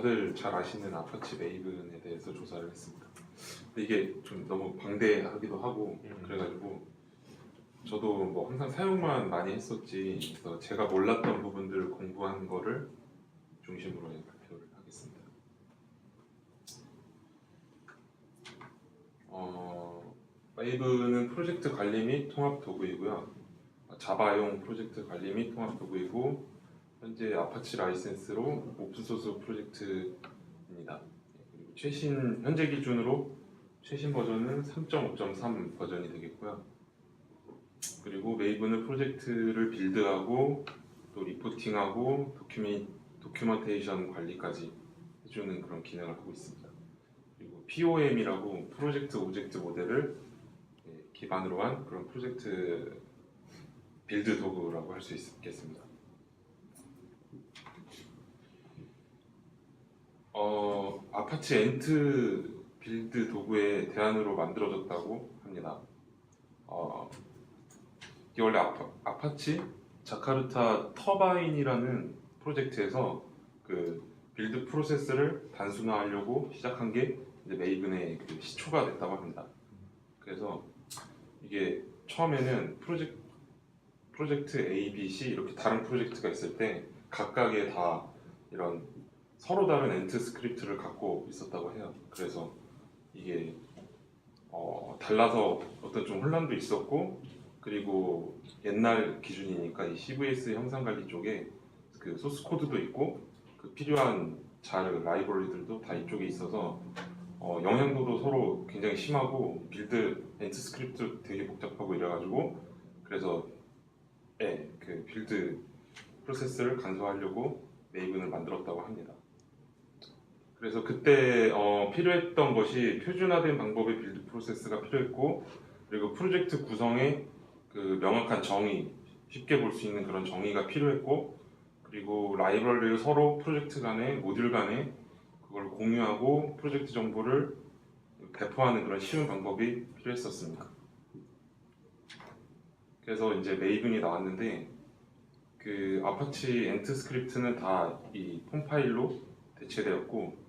다들 잘 아시는 아파치 메이븐에 대해서 조사를 했습니다. 근데 이게 좀 너무 방대하기도 하고 그래가지고 저도 뭐 항상 사용만 많이 했었지, 그래서 제가 몰랐던 부분들을 공부한 거를 중심으로 발표를 하겠습니다. 메이븐은 프로젝트 관리 및 통합 도구이고요. 자바용 프로젝트 관리 및 통합 도구이고, 현재 아파치 라이센스로 오픈소스 프로젝트입니다. 그리고 현재 기준으로 최신 버전은 3.5.3 버전이 되겠고요. 그리고 메이븐은 프로젝트를 빌드하고 또 리포팅하고 도큐멘테이션 관리까지 해주는 그런 기능을 하고 있습니다. 그리고 POM이라고 프로젝트 오브젝트 모델을 기반으로 한 그런 프로젝트 빌드 도구라고 할 수 있겠습니다. 아파치 엔트 빌드 도구의 대안으로 만들어졌다고 합니다. 이게 원래 아파치 자카르타 터바인이라는 프로젝트에서 그 빌드 프로세스를 단순화하려고 시작한 게 이제 메이븐의 그 시초가 됐다고 합니다. 그래서 이게 처음에는 프로젝트 A, B, C 이렇게 다른 프로젝트가 있을 때 각각의 다 이런 서로 다른 엔트 스크립트를 갖고 있었다고 해요. 그래서 이게 달라서 어떤 좀 혼란도 있었고, 그리고 옛날 기준이니까 이 CVS 형상 관리 쪽에 그 소스 코드도 있고 그 필요한 자료 라이브러리들도 다 이쪽에 있어서 영향도도 서로 굉장히 심하고 빌드 엔트 스크립트 되게 복잡하고 이래가지고, 그래서 그 빌드 프로세스를 간소화하려고 메이븐을 만들었다고 합니다. 그래서 그때 필요했던 것이 표준화된 방법의 빌드 프로세스가 필요했고, 그리고 프로젝트 구성에 그 명확한 정의, 쉽게 볼 수 있는 그런 정의가 필요했고, 그리고 라이브러리를 서로 프로젝트 간에, 모듈 간에 그걸 공유하고 프로젝트 정보를 배포하는 그런 쉬운 방법이 필요했었습니다. 그래서 이제 메이븐이 나왔는데, 그 아파치 엔트 스크립트는 다 이 폼 파일로 대체되었고,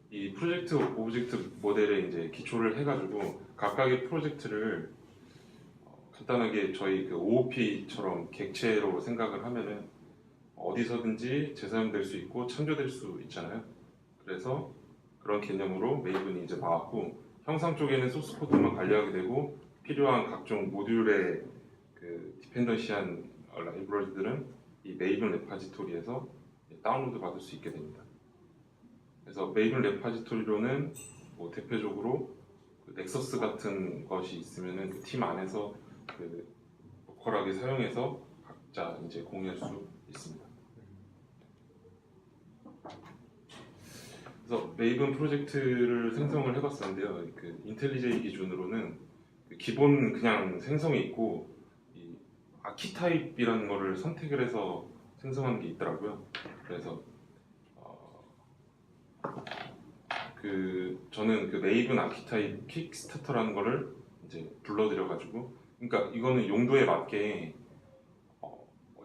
이 프로젝트 오브젝트 모델에 이제 기초를 해가지고 각각의 프로젝트를 간단하게 저희 그 OOP처럼 객체로 생각을 하면은 어디서든지 재사용될 수 있고 참조될 수 있잖아요. 그래서 그런 개념으로 메이븐이 이제 나왔고, 형상 쪽에는 소스 코드만 관리하게 되고 필요한 각종 모듈의 그 디펜던시한 라이브러리들은 이 메이븐 레파지토리에서 다운로드 받을 수 있게 됩니다. 그래서 메이븐 레파지토리로는 뭐 대표적으로 그 넥서스 같은 것이 있으면은 그 팀 안에서 그 로컬하게 사용해서 각자 이제 공유할 수 있습니다. 그래서 메이븐 프로젝트를 생성을 해봤었는데요. 그 인텔리제이 기준으로는 그 기본 그냥 생성이 있고, 이 아키타입이라는 거를 선택을 해서 생성하는 게 있더라고요. 그래서 저는 그 메이븐 아키타입 킥스타터라는 거를 이제 불러드려가지고, 그러니까 이거는 용도에 맞게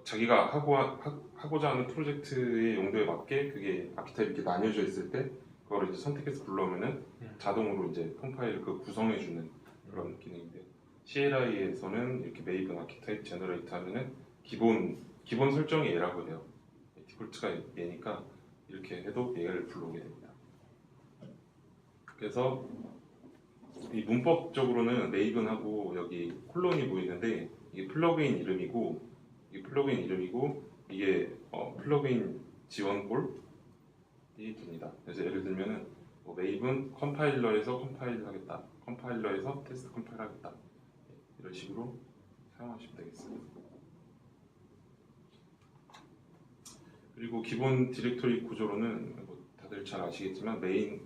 자기가 하고자 하는 프로젝트의 용도에 맞게 그게 아키타입 이렇게 나뉘어져 있을 때 그거를 이제 선택해서 불러오면은 자동으로 이제 폼 파일을 그 구성해주는 그런 기능인데, CLI에서는 이렇게 메이븐 아키타입 제너레이트 하면은 기본 설정이 얘라고 해요. 디폴트가 얘니까 이렇게 해도 얘를 불러오게 됩니다. 그래서 이 문법적으로는 메이븐하고 여기 콜론이 보이는데, 이게 플러그인 이름이고 이게 플러그인 지원골이 됩니다. 그래서 예를 들면은 뭐 메이븐 컴파일러에서 컴파일하겠다, 컴파일러에서 테스트 컴파일하겠다, 이런 식으로 사용하시면 되겠습니다. 그리고 기본 디렉토리 구조로는 다들 잘 아시겠지만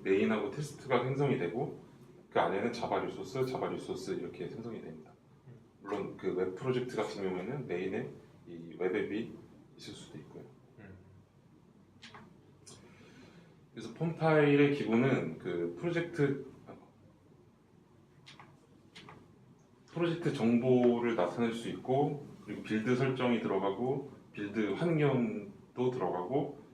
메인하고 테스트가 생성이 되고, 그 안에는 자바 리소스 이렇게 생성이 됩니다. 물론 그 웹 프로젝트 같은 경우에는 메인에 이 웹 앱이 있을 수도 있고요. 그래서 폼 파일의 기본은 그 프로젝트 정보를 나타낼 수 있고, 그리고 빌드 설정이 들어가고 빌드 환경도 들어가고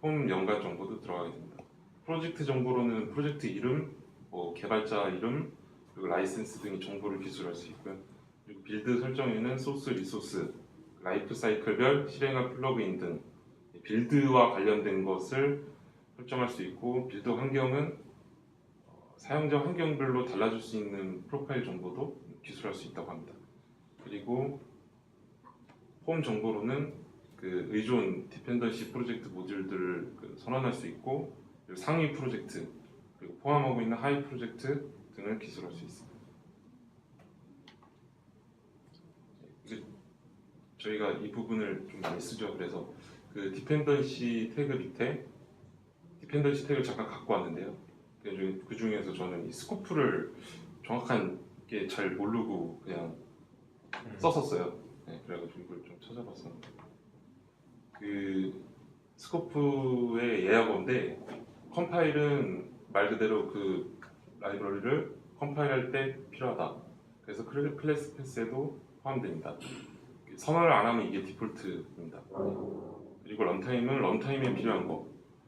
폼 연관 정보도 들어가게 됩니다. 프로젝트 정보로는 프로젝트 이름, 뭐 개발자 이름, 그리고 라이센스 등의 정보를 기술할 수 있고요. 그리고 빌드 설정에는 소스, 리소스, 라이프 사이클별 실행한 플러그인 등 빌드와 관련된 것을 설정할 수 있고, 빌드 환경은 사용자 환경별로 달라질 수 있는 프로파일 정보도 기술할 수 있다고 합니다. 그리고 홈 정보로는 그 의존 디펜던시 프로젝트 모듈들을 선언할 수 있고, 그리고 상위 프로젝트, 그리고 포함하고 있는 하위 프로젝트 등을 기술할 수 있습니다. 저희가 이 부분을 좀 많이 쓰죠. 그래서 그 디펜던시 태그 밑에 디펜던시 태그를 잠깐 갖고 왔는데요. 그 중에서 저는 이 스코프를 정확하게 잘 모르고 그냥 썼었어요. 네, 그래가지고 이걸 좀 찾아봤었는데, 그 스코프의 예약어인데, 컴파일은 말 그대로 그 라이브러리를 컴파일할 때 필요하다. 그래서 클래스 패스에도 포함됩니다. 선언을 안 하면 이게 디폴트입니다. 그리고 런타임은 런타임에 필요한 거.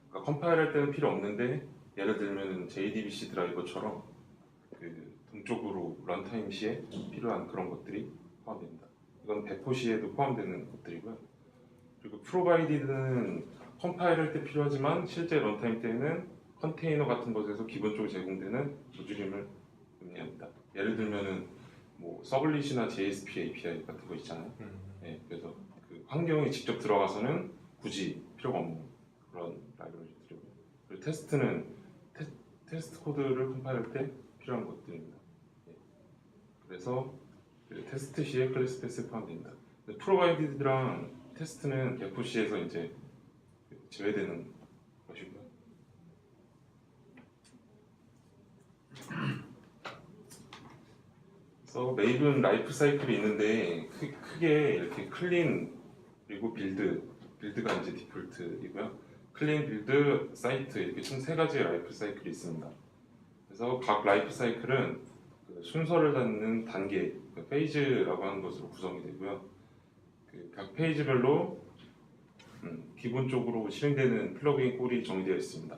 그러니까 컴파일할 때는 필요 없는데, 예를 들면 JDBC 드라이버처럼 그 동쪽으로 런타임 시에 필요한 그런 것들이 포함됩니다. 이건 배포 시에도 포함되는 것들이고요. 그리고 프로바이디드는 컴파일할 때 필요하지만 실제 런타임 때는 컨테이너 같은 것에서 기본적으로 제공되는 모듈임을 의미합니다. 예를 들면은 뭐 서블릿이나 JSP API 같은 거 있잖아요. 네, 그래서 그 환경에 직접 들어가서는 굳이 필요가 없는 그런 라이브러리들이고요. 그리고 테스트는 테스트 코드를 컴파일할 때 필요한 것들입니다. 네. 그래서 그 테스트 시에 클래스 패스에 포함됩니다. 프로바이디드랑 테스트는 배포 시에서 이제 제외되는 것이고요. 그래서 메이븐 라이프 사이클이 있는데 크게 이렇게 클린, 그리고 빌드가 이제 디폴트이고요. 클린, 빌드, 사이트 이렇게 총 세 가지의 라이프 사이클이 있습니다. 그래서 각 라이프 사이클은 그 순서를 닫는 단계, 그 페이지라고 하는 것으로 구성이 되고요. 그 각 페이지별로 기본적으로 실행되는 플러그인 꼴이 정의되어 있습니다.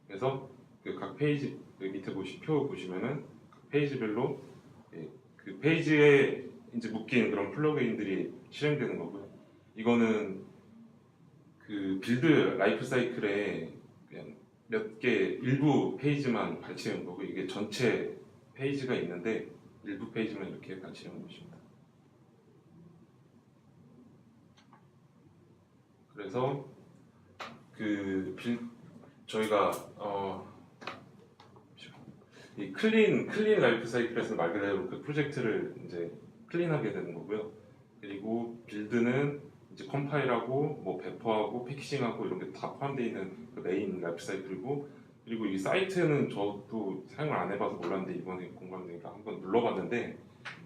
그래서 그 각 페이지, 그 밑에 표 보시면은 각 페이지별로 그 페이지에 이제 묶인 그런 플러그인들이 실행되는 거고요. 이거는 그 빌드 라이프 사이클에 그냥 몇 개 일부 페이지만 발췌한 거고, 이게 전체 페이지가 있는데 일부 페이지만 이렇게 발췌한 것입니다. 그래서 그 저희가 이 클린 라이프 사이클에서 말 그대로 그 프로젝트를 이제 클린하게 되는 거고요. 그리고 빌드는 이제 컴파일하고 뭐 배포하고 패키징하고 이런 게 다 포함되어 있는 그 메인 라이프 사이클이고, 그리고 이 사이트는 저도 사용을 안 해봐서 몰랐는데 이번에 공부하니까 한번 눌러봤는데,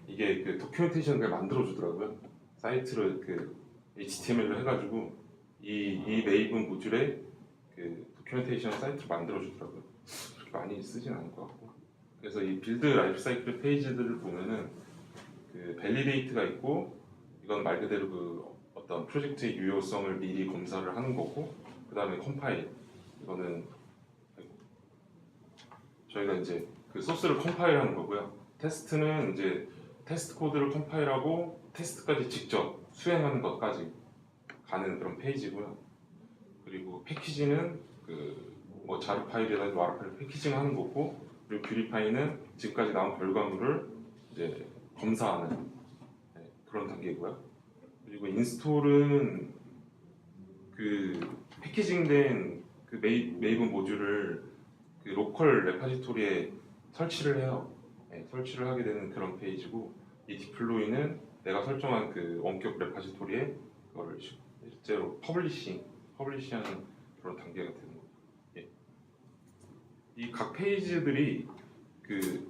이게 그 도큐멘테이션을 만들어 주더라고요. 사이트를 그 HTML로 해가지고 이 메이븐 모듈에 그 도큐멘테이션 사이트를 만들어 주더라고요. 그렇게 많이 쓰진 않을 것 같고. 그래서 이 빌드 라이프 사이클 페이지들을 보면은 그 밸리데이트가 있고, 이건 말 그대로 그 어떤 프로젝트의 유효성을 미리 검사를 하는 거고, 그 다음에 컴파일, 이거는 저희가 이제 그 소스를 컴파일하는 거고요. 테스트는 이제 테스트 코드를 컴파일하고 테스트까지 직접 수행하는 것까지 가는 그런 페이지고요. 그리고 패키징은 그 뭐 자르 파일이나 와라 파일 패키징하는 거고, 그리고 뷰리파이는 지금까지 나온 결과물을 이제 검사하는 그런 단계고요. 그리고 인스톨은 그 패키징된 그 메이븐 모듈을 그 로컬 레파지토리에 설치를 해요. 설치를 하게 되는 그런 페이지고, 이 디플로이는 내가 설정한 그 원격 레파지토리에 그거를 실제로 퍼블리시하는 그런 단계가 되는 거죠. 이 각 페이지들이 그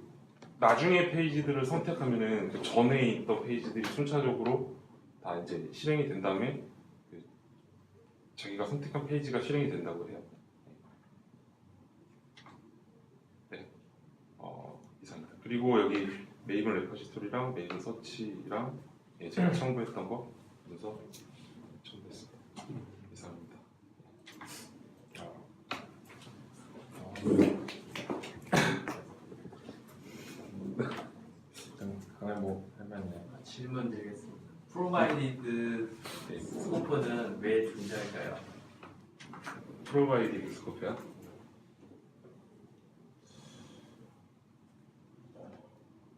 나중에 페이지들을 선택하면은 그 전에 있던 페이지들이 순차적으로 다 이제 실행이 된 다음에 그 자기가 선택한 페이지가 실행이 된다고 해요. 네, 이상입니다. 그리고 여기 메이븐 레퍼지토리랑 메이븐 서치랑 제가 첨부했던 거 그래서 첨부했습니다. 이상입니다. 그러면 뭐 할만해. 질문 드리겠습니다. 프로바이디드 스코프는 왜 존재할까요? 프로바이딩 스코프야?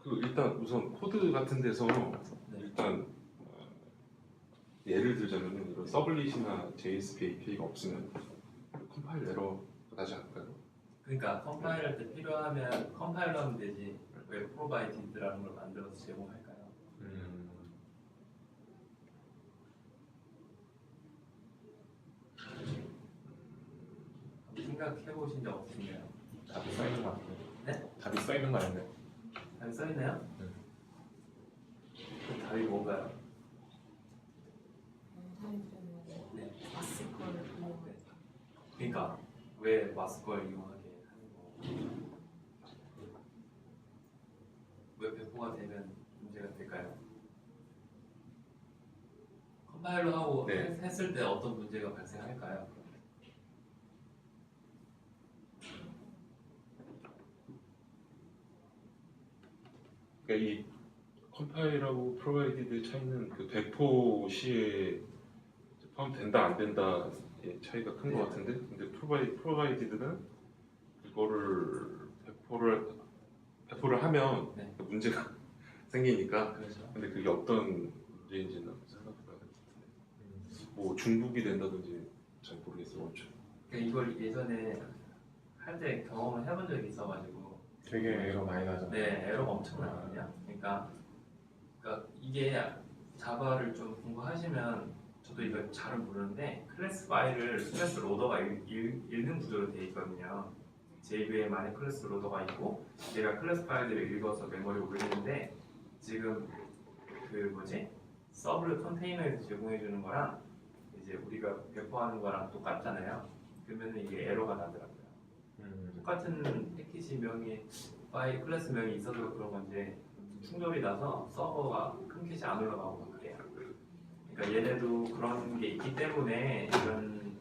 그 일단 우선 코드 같은 데서 일단 예를 들자면은 이런 서블릿이나 JSP API가 없으면 컴파일 에러가 나지 않을까요? 그러니까 컴파일할 때 필요하면 컴파일러 하면 되지 왜 프로바이디드라는 걸 만들어서 제공할까요? 생각해 보신 적 없으신가요? 답이 써 있는 거 같아요. 네? 답이 써 있는 거 아닌데. 답이 써있나요? 네. 그 답이 뭔가요? 네. 마스크를 보고 그러니까 왜 마스크를 이용하게 하는 거? 왜 배포가 되면 문제가 될까요? 컴파일러 하고 네. 했을 때 어떤 문제가 발생할까요? 그러니까 이 컴파일하고 프로바이디드 차이는 그 배포 시에 포함된다 안 된다의 차이가 큰 것 같은데, 근데 프로바이디드는 이거를 배포를 하면 네. 문제가 생기니까. 그렇죠. 근데 그게 어떤 문제인지는 생각해봐야 될 것 같은데, 뭐 중복이 된다든지 잘 모르겠어요. 원체. 그러니까 이걸 예전에 할 때 경험을 해본 적이 있어가지고 되게 에러 많이 나잖아요. 네 에러가 엄청 나거든요. 그러니까 이게 자바를 좀 공부하시면 저도 이거 잘은 모르는데 클래스 파일을 클래스 로더가 읽는 구조로 되어 있거든요. JVM 안에 클래스 로더가 있고 얘가 클래스 파일들을 읽어서 메모리에 올리는데 지금 그 뭐지 서블 컨테이너에서 제공해 주는 거랑 이제 우리가 배포하는 거랑 똑같잖아요. 그러면 이게 에러가 나더라고요. 똑같은 패키지 명이 파일 클래스 명이 있어도 그런 건지 충돌이 나서 서버가 끊기지 안 올라가고 막 그래요. 그러니까 얘네도 그런 게 있기 때문에 이런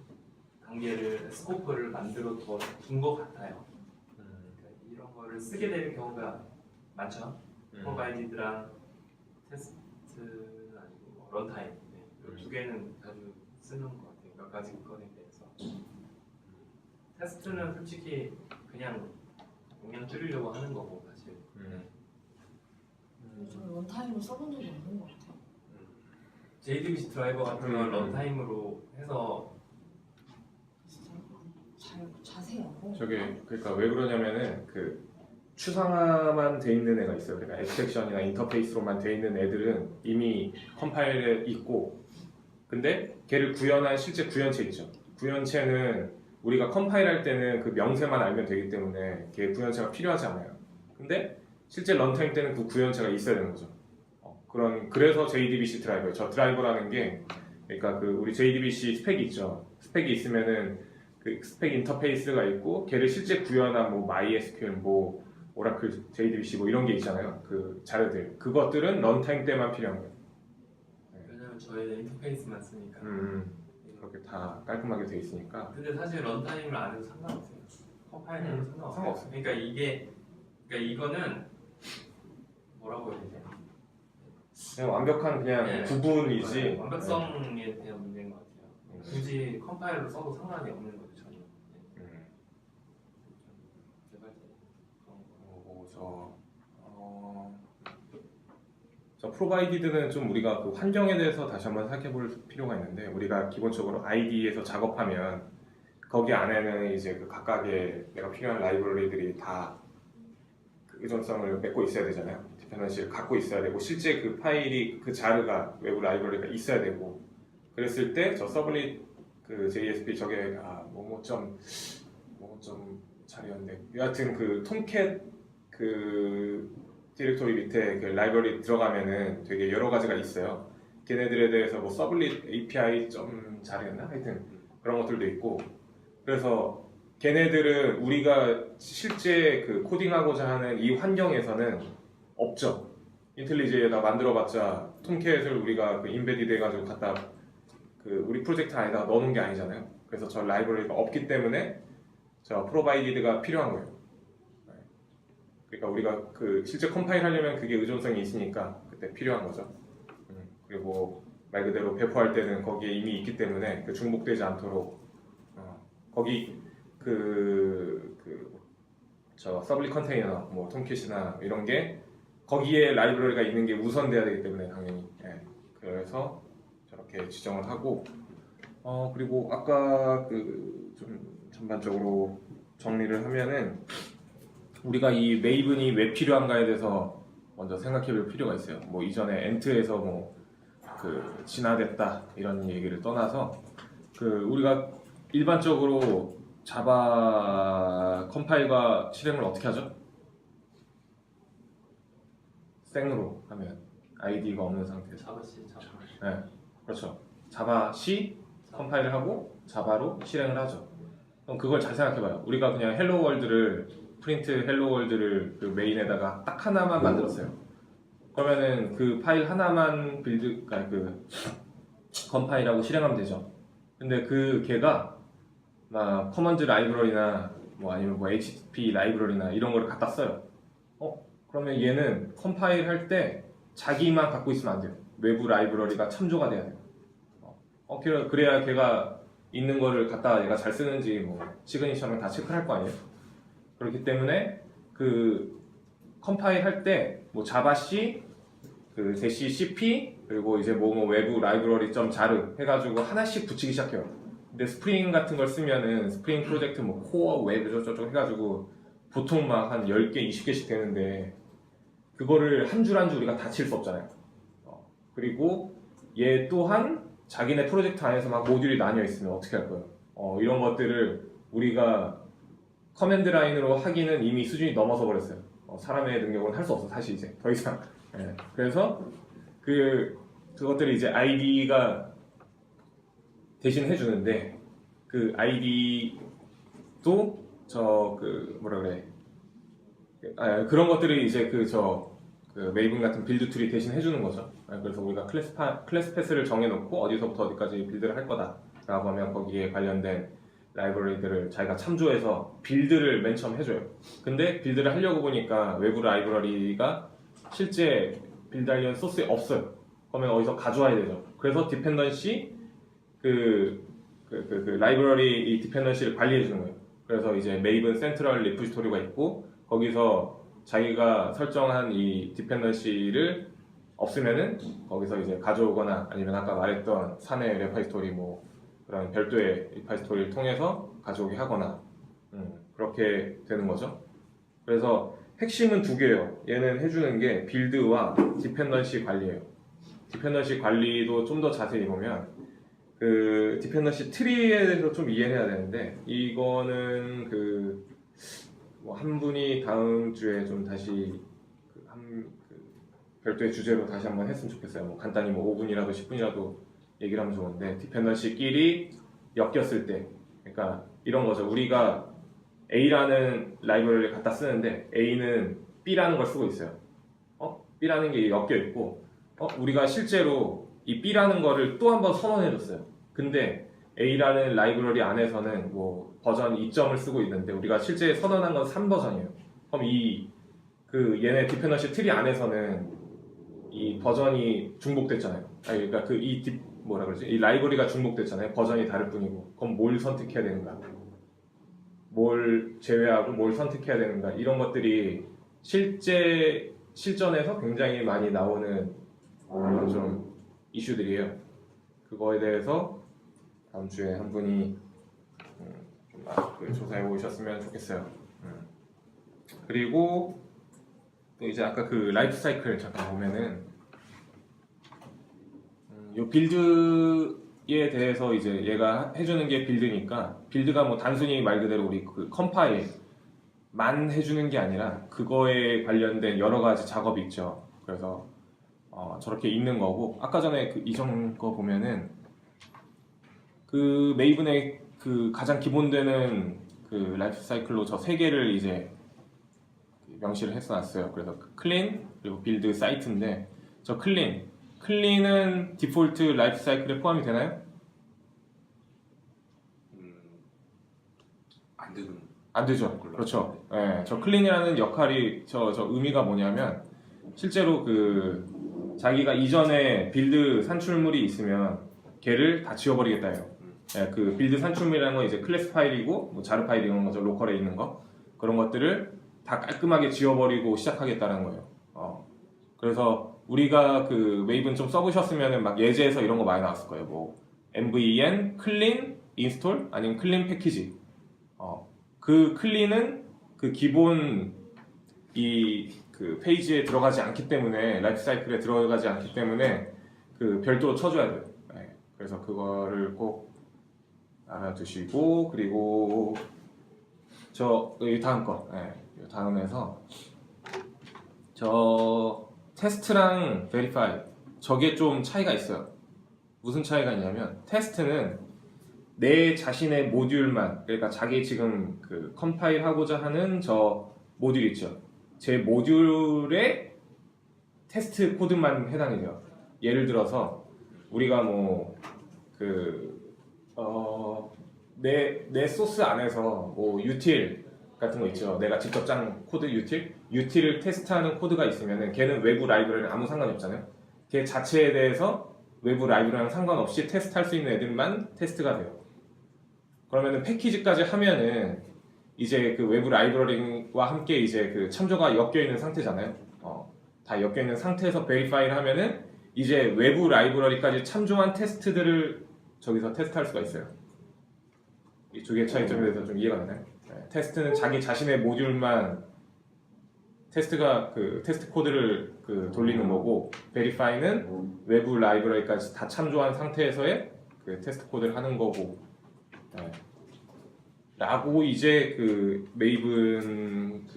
단계를 스코프를 만들어 둔 것 같아요. 그러니까 이런 거를 쓰게 되는 경우가 많죠. 프로바이디드랑 테스트는 아니고 뭐 런타임 이 두 개는 자주 쓰는 것 같아요. 몇 가지 건에 대해서. 테스트는 솔직히 그냥 용량 줄이려고 하는 거고 사실. 저는 원타임으로 써본 적이 없는 것 같아요. JDBC 드라이버 같은 건 런타임으로 해서 진짜 잘 자세히 안 보고. 저게 그러니까 왜 그러냐면은 그 추상화만 돼 있는 애가 있어요. 그러니까 앱스트랙션이나 인터페이스로만 돼 있는 애들은 이미 컴파일에 있고, 근데 걔를 구현한 실제 구현체 있죠. 구현체는 우리가 컴파일할 때는 그 명세만 알면 되기 때문에 걔 구현체가 필요하지 않아요. 근데 실제 런타임 때는 그 구현체가 있어야 되는 거죠. 그래서 JDBC 드라이버, 저 드라이버라는 게 그러니까 그 우리 JDBC 스펙이 있죠. 스펙이 있으면은 그 스펙 인터페이스가 있고 걔를 실제 구현한 뭐 MySQL, 뭐 오라클, JDBC 뭐 이런 게 있잖아요. 그 자료들 그것들은 런타임 때만 필요한 거예요. 왜냐면 저희는 인터페이스만 쓰니까. 그렇게 다 깔끔하게 돼 있으니까. 근데 사실 런타임을 안 해도 상관없어요. 컴파일러도 상관없어요. 상관없어요. 그러니까 이거는 뭐라고 해야 되지? 그냥 완벽한 그냥 네. 구분이지. 완벽성에 대한 문제인 것 같아요. 굳이 컴파일러 써도 상관이 없는 거죠 전혀. 개발자 그런 거. 저 프로바이디드는 좀 우리가 그 환경에 대해서 다시 한번 생각해 볼 필요가 있는데, 우리가 기본적으로 ID에서 작업하면 거기 안에는 이제 그 각각의 내가 필요한 라이브러리들이 다 그 의존성을 맺고 있어야 되잖아요. 디펜던시를 갖고 있어야 되고 실제 그 파일이 그 자르가 외부 라이브러리가 있어야 되고, 그랬을 때 저 서블릿 그 JSP 저게 뭐좀 자리였는데 여하튼 그 톰캣 그 디렉토리 밑에 그 라이브러리 들어가면은 되게 여러 가지가 있어요. 걔네들에 대해서 뭐 서블릿 API 좀 자리였나? 하여튼 그런 것들도 있고, 그래서 걔네들은 우리가 실제 그 코딩하고자 하는 이 환경에서는 없죠. 인텔리제에다 만들어봤자 톰캣을 우리가 그 인베디드 해가지고 갖다 그 우리 프로젝트 안에다가 넣어놓은 게 아니잖아요. 그래서 저 라이브러리가 없기 때문에 저 프로바이디드가 필요한 거예요. 그러니까 우리가 그 실제 컴파일 하려면 그게 의존성이 있으니까 그때 필요한 거죠. 그리고 말 그대로 배포할 때는 거기에 이미 있기 때문에 그 중복되지 않도록 거기 저 서블릿 컨테이너, 뭐 톰캣이나 이런 게 거기에 라이브러리가 있는 게 우선돼야 되기 때문에 당연히 그래서 저렇게 지정을 하고 그리고 아까 그 좀 전반적으로 정리를 하면은 우리가 이 메이븐이 왜 필요한가에 대해서 먼저 생각해볼 필요가 있어요. 뭐 이전에 엔트에서 뭐 그 진화됐다 이런 얘기를 떠나서 그 우리가 일반적으로 자바 컴파일과 실행을 어떻게 하죠? 생으로 하면 아이디가 없는 상태에서 자바 C, 자바. 네, 그렇죠. 자바 C 컴파일을 하고 자바로 실행을 하죠. 그럼 그걸 잘 생각해봐요. 우리가 그냥 헬로 월드를 프린트 헬로 월드를 그 메인에다가 딱 하나만 만들었어요. 그러면은 그 파일 하나만 그 컴파일하고 실행하면 되죠. 근데 그 걔가 막 커먼즈 라이브러리나 뭐 아니면 뭐 HTTP 라이브러리나 이런 거를 갖다 써요. 그러면 얘는 컴파일 할 때 자기만 갖고 있으면 안 돼요. 외부 라이브러리가 참조가 돼야 돼요. 그래야 걔가 있는 거를 갖다 얘가 잘 쓰는지 뭐 시그니처랑 다 체크할 거 아니에요. 그렇기 때문에 그 컴파일 할 때 뭐 자바 C, 그 대시 CP 그리고 이제 뭐 외부 라이브러리 점 자르 해가지고 하나씩 붙이기 시작해요. 근데 스프링 같은 걸 쓰면은 스프링 프로젝트 뭐 코어 웹 저쪽 해가지고 보통 막 한 10개, 20개씩 되는데 그거를 한 줄 한 줄 우리가 다 칠 수 없잖아요. 그리고 얘 또한 자기네 프로젝트 안에서 막 모듈이 나뉘어 있으면 어떻게 할 거예요? 이런 것들을 우리가 커맨드 라인으로 하기는 이미 수준이 넘어서 버렸어요. 사람의 능력은 할 수 없어 사실 이제 더 이상. 그래서 그것들이 이제 아이디가 대신 해주는데 그 아이디도 뭐라 그래? 그런 것들이 이제 그 메이븐 같은 빌드 툴이 대신 해주는 거죠. 그래서 우리가 클래스 패스를 정해놓고 어디서부터 어디까지 빌드를 할 거다라고 하면 거기에 관련된 라이브러리들을 자기가 참조해서 빌드를 맨 처음 해줘요. 근데 빌드를 하려고 보니까 외부 라이브러리가 실제 빌드하려는 소스에 없어요. 그러면 어디서 가져와야 되죠. 그래서 디펜던시 라이브러리 이 디펜던시를 관리해주는 거예요. 그래서 이제 메이븐 센트럴 리포지토리가 있고 거기서 자기가 설정한 이 디펜던시를 없으면은 거기서 이제 가져오거나 아니면 아까 말했던 사내 레파지토리 뭐 그런 별도의 리파지토리를 통해서 가져오게 하거나 그렇게 되는 거죠. 그래서 핵심은 두 개예요. 얘는 해주는 게 빌드와 디펜던시 관리예요. 디펜던시 관리도 좀 더 자세히 보면 그 디펜던시 트리에 대해서 좀 이해해야 되는데 이거는 한 분이 다음 주에 좀 다시 별도의 주제로 다시 한번 했으면 좋겠어요. 뭐 간단히 뭐 5분이라도 10분이라도 얘기를 하면 좋은데 디펜던시끼리 엮였을 때 그러니까 이런 거죠. 우리가 A라는 라이브러리를 갖다 쓰는데 A는 B라는 걸 쓰고 있어요. B라는 게 엮여 있고 우리가 실제로 이 B라는 거를 또 한 번 선언해 줬어요. 근데 A라는 라이브러리 안에서는 뭐 버전 2점을 쓰고 있는데 우리가 실제 선언한 건 3버전이에요. 그럼 얘네 디펜던시 트리 안에서는 이 버전이 중복됐잖아요. 그러니까 이 라이브러리가 중복됐잖아요. 버전이 다를 뿐이고. 그럼 뭘 선택해야 되는가? 뭘 제외하고 뭘 선택해야 되는가? 이런 것들이 실제 실전에서 굉장히 많이 나오는 좀 이슈들이에요. 그거에 대해서 다음 주에 한 분이 조사해 보셨으면 좋겠어요. 그리고 또 이제 아까 그 라이프 사이클 잠깐 보면은 이 빌드에 대해서 이제 얘가 해주는 게 빌드니까 빌드가 뭐 단순히 말 그대로 우리 그 컴파일만 해주는 게 아니라 그거에 관련된 여러 가지 작업이 있죠. 그래서 저렇게 있는 거고 아까 전에 그 이전 거 보면은 그 메이븐의 그 가장 기본되는 그 라이프 사이클로 저 세 개를 이제 명시를 해놨어요. 그래서 클린 그리고 빌드 사이트인데 저 클린은 디폴트 라이프 사이클에 포함이 되나요? 안 되죠. 그렇죠. 예, 저 클린이라는 역할이 저 의미가 뭐냐면 실제로 그 자기가 이전에 빌드 산출물이 있으면 걔를 다 지워버리겠다예요. 예, 그 빌드 산출물이라는 건 이제 클래스 파일이고 뭐 자르 파일 이런 거죠. 로컬에 있는 거 그런 것들을 다 깔끔하게 지워버리고 시작하겠다는 거예요. 그래서 우리가 그 웨이브는 좀 써보셨으면은 막 예제에서 이런 거 많이 나왔을 거예요. 뭐 mven clean install 아니면 clean 패키지. 그 클린은 그 기본 이 그 페이지에 들어가지 않기 때문에 라이프 사이클에 들어가지 않기 때문에 그 별도로 쳐줘야 돼요. 네, 그래서 그거를 꼭 알아두시고 그리고 이 다음 거, 이 다음에서 저 테스트랑 베리파이 저게 좀 차이가 있어요. 무슨 차이가 있냐면 테스트는 내 자신의 모듈만 그러니까 자기 지금 그 컴파일 하고자 하는 저 모듈 있죠. 제 모듈의 테스트 코드만 해당이 돼요. 예를 들어서 우리가 뭐 내 소스 안에서 뭐 util 같은 거 있죠. 내가 직접 짠 코드 util을 테스트하는 코드가 있으면은 걔는 외부 라이브러리랑 아무 상관이 없잖아요. 걔 자체에 대해서 외부 라이브러리랑 상관없이 테스트할 수 있는 애들만 테스트가 돼요. 그러면은 패키지까지 하면은 이제 그 외부 라이브러리와 함께 이제 그 참조가 엮여 있는 상태잖아요. 다 엮여 있는 상태에서 베리파이를 하면은 이제 외부 라이브러리까지 참조한 테스트들을 저기서 테스트할 수가 있어요. 이 두 개의 차이점에 대해서 좀 이해가 되나요? 네, 테스트는 자기 자신의 모듈만 테스트가 그 테스트 코드를 그 돌리는 거고 베리파이는 외부 라이브러리까지 다 참조한 상태에서의 그 테스트 코드를 하는 거고. 네. 라고 이제 그 메이븐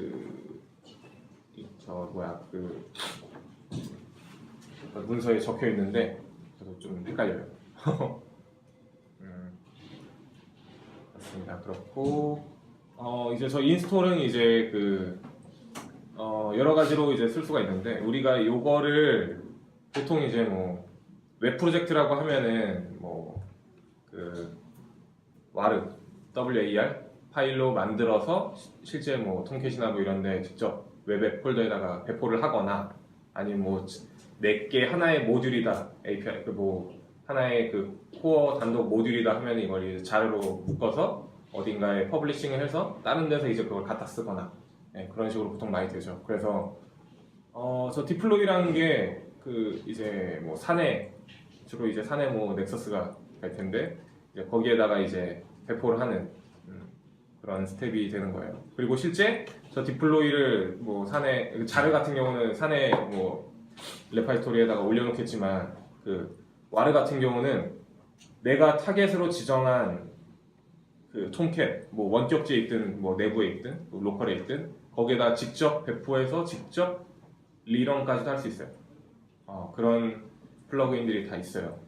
문서에 적혀 있는데 저도 좀 헷갈려요. 맞습니다. 그렇고 이제 저 인스톨은 이제 여러 가지로 이제 쓸 수가 있는데 우리가 요거를 보통 이제 뭐 웹 프로젝트라고 하면은 WAR 파일로 만들어서 실제 뭐 톰캣이나 뭐 이런데 직접 웹 폴더에다가 배포를 하거나 아니면 뭐 내게 하나의 모듈이다 API 하나의 그 코어 단독 모듈이다 하면 이걸 이제 자료로 묶어서 어딘가에 퍼블리싱을 해서 다른 데서 이제 그걸 갖다 쓰거나 그런 식으로 보통 많이 되죠. 그래서 저 디플로이라는 게 그 이제 뭐 주로 이제 사내 뭐 넥서스가 될 텐데 이제 거기에다가 이제 배포를 하는 그런 스텝이 되는 거예요. 그리고 실제 저 디플로이를 뭐 사내 자르 같은 경우는 사내 뭐 레파지토리에다가 올려놓겠지만 그 와르 같은 경우는 내가 타겟으로 지정한 그 톰캣 뭐 원격지에 있든 뭐 내부에 있든 뭐 로컬에 있든 거기에다 직접 배포해서 직접 리런까지도 할 수 있어요. 그런 플러그인들이 다 있어요.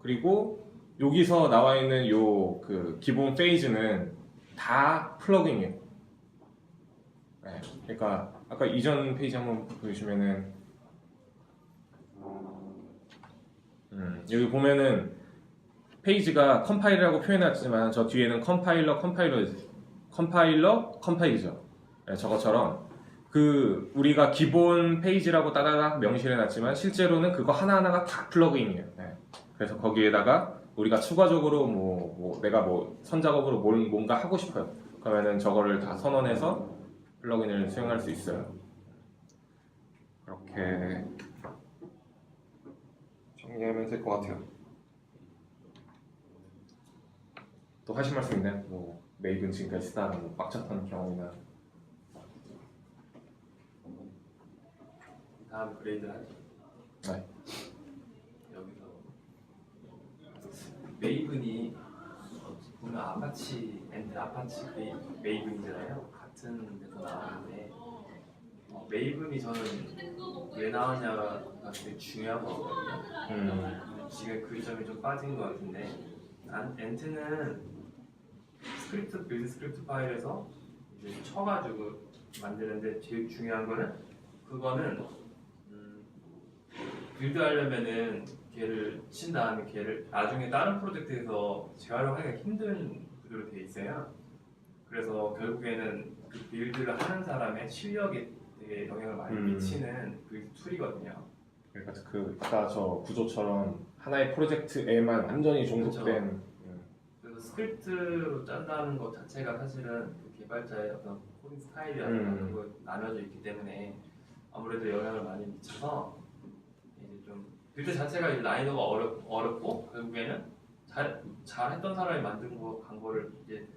그리고 여기서 나와 있는 요 그 기본 페이지는 다 플러그인이에요. 네, 그러니까 아까 이전 페이지 한번 보시면은 여기 보면은 페이지가 컴파일이라고 표현했지만 저 뒤에는 컴파일이죠. 네, 저것처럼 그 우리가 기본 페이지라고 따다닥 명시해놨지만 실제로는 그거 하나하나가 다 플러그인이에요. 네. 그래서 거기에다가 우리가 추가적으로 내가 선작업으로 뭔가 하고 싶어요. 그러면은 저거를 다 선언해서 플러그인을 사용할 수 있어요. 그렇게 정리하면 될 것 같아요. 또 하실 말씀 있나요? 메이븐 지금까지 쓰다가 꽉 찼던 경험이나. 다음 그레이드 하죠. 네. 여기서 메이븐이 보면 아파치 메이븐이잖아요. 같은 데서 나왔는데 메이븐이 저는 왜 나왔냐가 되게 중요한 거거든요. 지금 그 점이 좀 빠진 것 같은데 엔트는 빌드 스크립트 파일에서 이제 쳐가지고 만드는데 제일 중요한 거는 그거는 빌드하려면은 걔를 친 다음에 걔를 나중에 다른 프로젝트에서 재활용하기가 힘든 구조로 되어 있어요. 그래서 결국에는 그 빌드를 하는 사람의 실력에 되게 영향을 많이 미치는 그 툴이거든요. 그러니까 그 아까 저 구조처럼 하나의 프로젝트에만 완전히 종속된 그래서 스크립트로 짠다는 것 자체가 사실은 그 개발자의 어떤 코딩 스타일이라든가 그거 나눠져 있기 때문에 아무래도 영향을 많이 미쳐서 이제 좀 빌드 자체가 이제 난이도가 어렵고 결국에는 잘했던 사람이 만든 거 간 거를 이제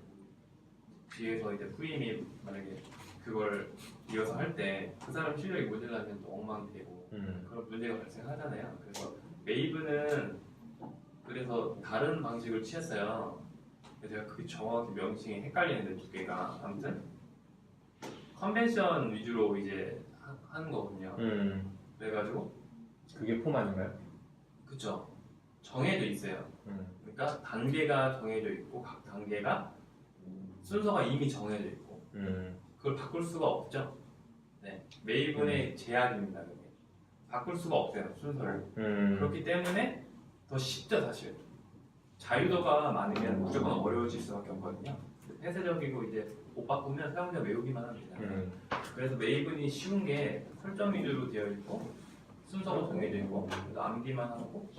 뒤에서 이제 프림이 만약에 그걸 이어서 할 때 그 사람 실력이 모자라면 또 엉망되고 그런 문제가 발생하잖아요. 그래서 메이브는 그래서 다른 방식을 취했어요. 제가 그게 정확히 명칭이 헷갈리는데 두 개가 아무튼 컨벤션 위주로 이제 하는 거거든요. 그래가지고 그게 폼 아닌가요? 그쵸 정해져 있어요. 그러니까 단계가 정해져 있고 각 단계가 순서가 이미 정해져 있고 그걸 바꿀 수가 없죠. 네, 메이븐의 제약입니다. 그게 바꿀 수가 없어요 순서를. 그렇기 때문에 더 쉽죠 사실. 자유도가 많으면 무조건 어려워질 수밖에 없거든요. 폐쇄적이고 이제 못 바꾸면 사용자 외우기만 하면 되잖아요. 그래서 메이븐이 쉬운 게 설정 위주로 되어 있고 순서가 정해져 있고 그래서 암기만 하고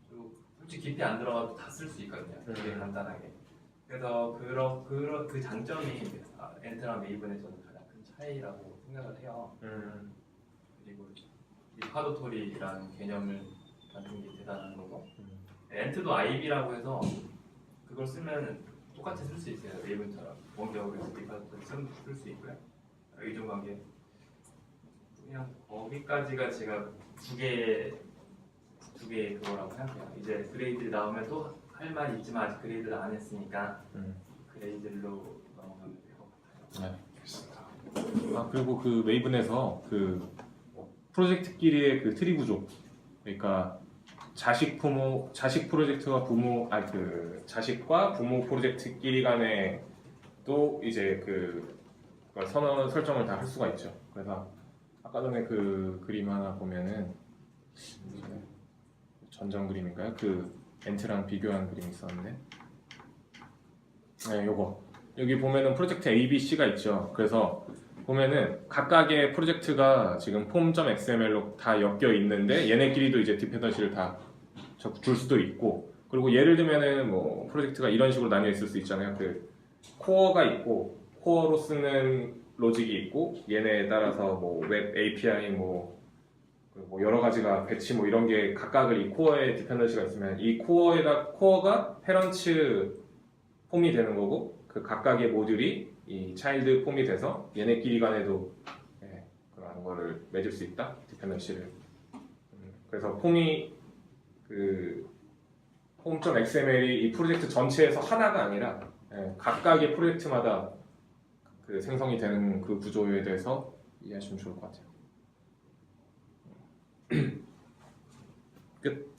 그리고 솔직히 깊이 안 들어가도 다 쓸 수 있거든요. 되게 간단하게. 그래서 그 장점이 엔트랑 메이븐의 저는 가장 큰 차이라고 생각을 해요. 그리고 리파도토리라는 개념을 만든 게 대단한 거고 엔트도 IB라고 해서 그걸 쓰면 똑같이 쓸 수 있어요. 메이븐처럼 원격에서 리파도토리 쓸 수 있고요. 의존관계 그냥 거기까지가 제가 두 개 그거라고 생각해요. 이제 그레이드 나오면 또 할 말이 있지만 아직 그레이드를 안 했으니까 그레이드로 넘어가면 될 것 같아요. 네, 알겠습니다. 아 그리고 그 웨이븐에서 그 프로젝트끼리의 그 트리 구조, 그러니까 자식 프로젝트와 자식과 부모 프로젝트끼리 간에 또 이제 그 선언 설정을 다 할 수가 있죠. 그래서 아까 전에 그 그림 하나 보면은 전전 그림인가요? 그 엔트랑 비교한 그림이 있었는데, 네, 요거 여기 보면은 프로젝트 A, B, C가 있죠. 그래서 보면은 각각의 프로젝트가 지금 form.xml로 다 엮여 있는데 얘네끼리도 이제 디펜던시를 다 줄 수도 있고, 그리고 예를 들면은 뭐 프로젝트가 이런 식으로 나뉘어 있을 수 있잖아요. 그 코어가 있고 코어로 쓰는 로직이 있고 얘네에 따라서 뭐 웹 API 뭐 여러 가지가 배치 뭐 이런 게 각각을 이 코어에 디펜던시가 있으면 이 코어가 페런츠 폼이 되는 거고 그 각각의 모듈이 이 차일드 폼이 돼서 얘네끼리 간에도 그런 거를 맺을 수 있다, 디펜던시를. 그래서 폼이 그 폼.xml이 이 프로젝트 전체에서 하나가 아니라 각각의 프로젝트마다 그 생성이 되는 그 구조에 대해서 이해하시면 좋을 것 같아요. 끝.